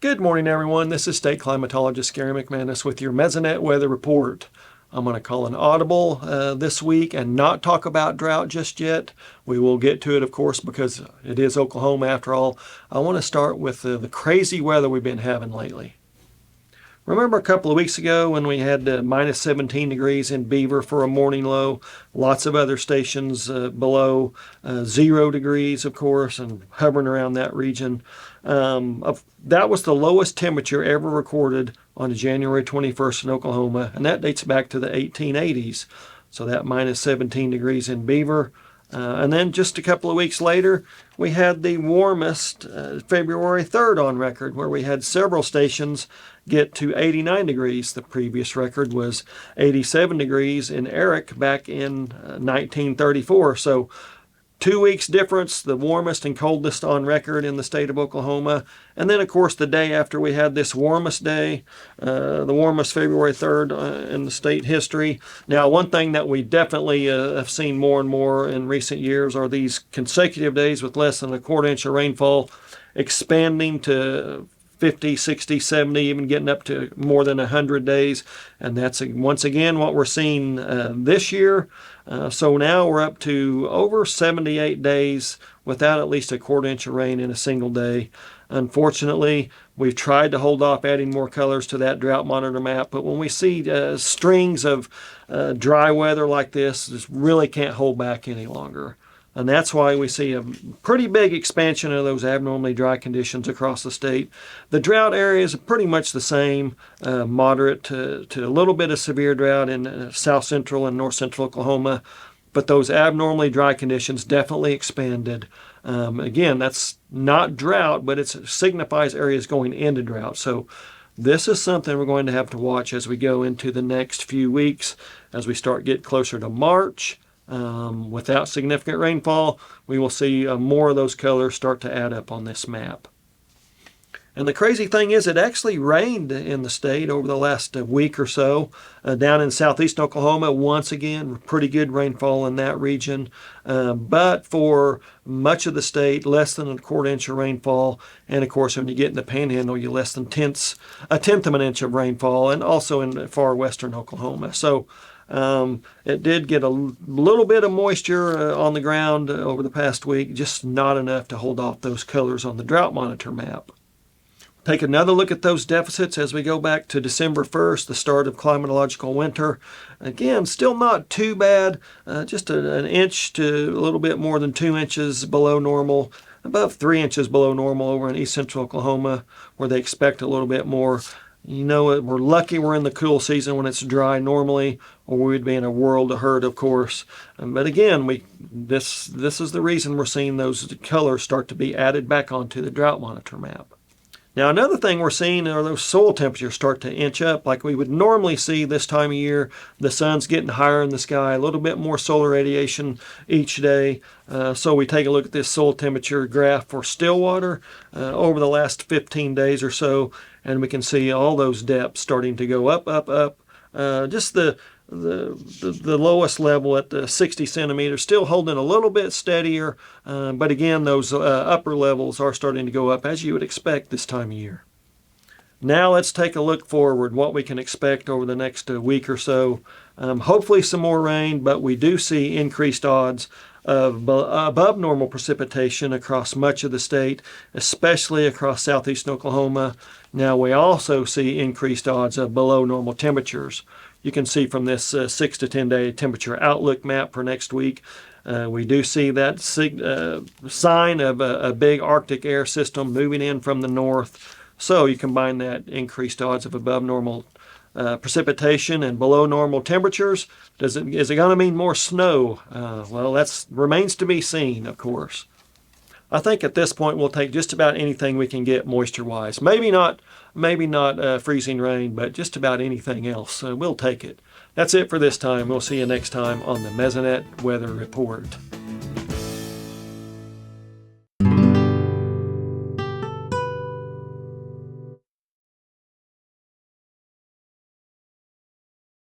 Good morning, everyone. This is State Climatologist Gary McManus with your Mesonet weather report. I'm going to call an audible this week and not talk about drought just yet. We will get to it, of course, because it is Oklahoma after all. I want to start with the crazy weather we've been having lately. Remember a couple of weeks ago when we had minus 17 degrees in Beaver for a morning low? Lots of other stations below 0 degrees, of course, and hovering around that region. That was the lowest temperature ever recorded on January 21st in Oklahoma, and that dates back to the 1880s. So that minus 17 degrees in Beaver. And then just a couple of weeks later, we had the warmest February 3rd on record, where we had several stations get to 89 degrees. The previous record was 87 degrees in Eric back in 1934. So 2 weeks difference, the warmest and coldest on record in the state of Oklahoma. And then, of course, the day after we had this warmest day, the warmest February 3rd in the state history. Now, one thing that we definitely have seen more and more in recent years are these consecutive days with less than a quarter inch of rainfall expanding to 50, 60, 70, even getting up to more than 100 days. And that's once again what we're seeing this year. So now we're up to over 78 days without at least a quarter inch of rain in a single day. Unfortunately, we've tried to hold off adding more colors to that drought monitor map, but when we see strings of dry weather like this, just really can't hold back any longer. And that's why we see a pretty big expansion of those abnormally dry conditions across the state. The drought areas are pretty much the same, moderate to a little bit of severe drought in south central and north central Oklahoma. But those abnormally dry conditions definitely expanded. Again, that's not drought, but it signifies areas going into drought. So this is something we're going to have to watch as we go into the next few weeks, as we start getting closer to March. Without significant rainfall, we will see more of those colors start to add up on this map. And the crazy thing is, it actually rained in the state over the last week or so. Down in southeast Oklahoma, once again, pretty good rainfall in that region. But for much of the state, less than a quarter inch of rainfall. And of course, when you get in the panhandle, you're less than a tenth of an inch of rainfall, and also in far western Oklahoma. So it did get a little bit of moisture on the ground over the past week, just not enough to hold off those colors on the drought monitor map. Take another look at those deficits as we go back to December 1st, the start of climatological winter. Again, still not too bad, just an inch to a little bit more than 2 inches below normal, above 3 inches below normal over in east central Oklahoma, where they expect a little bit more. You know, we're lucky we're in the cool season when it's dry normally, or we'd be in a world of hurt, of course. But again, this is the reason we're seeing those colors start to be added back onto the drought monitor map. Now, another thing we're seeing are those soil temperatures start to inch up like we would normally see this time of year. The sun's getting higher in the sky, a little bit more solar radiation each day. So we take a look at this soil temperature graph for Stillwater over the last 15 days or so, and we can see all those depths starting to go up, up, up. Just the lowest level at the 60 centimeters, still holding a little bit steadier, but again, those upper levels are starting to go up as you would expect this time of year. Now let's take a look forward, what we can expect over the next week or so. Hopefully some more rain, but we do see increased odds of above normal precipitation across much of the state, especially across southeast Oklahoma. Now we also see increased odds of below normal temperatures. You can see from this 6 to 10 day temperature outlook map for next week, we do see that sign of a big Arctic air system moving in from the north. So you combine that increased odds of above normal precipitation and below normal temperatures. Is it going to mean more snow? Well, that remains to be seen, of course. I think at this point we'll take just about anything we can get moisture-wise. Maybe not freezing rain, but just about anything else. We'll take it. That's it for this time. We'll see you next time on the Mesonet Weather Report.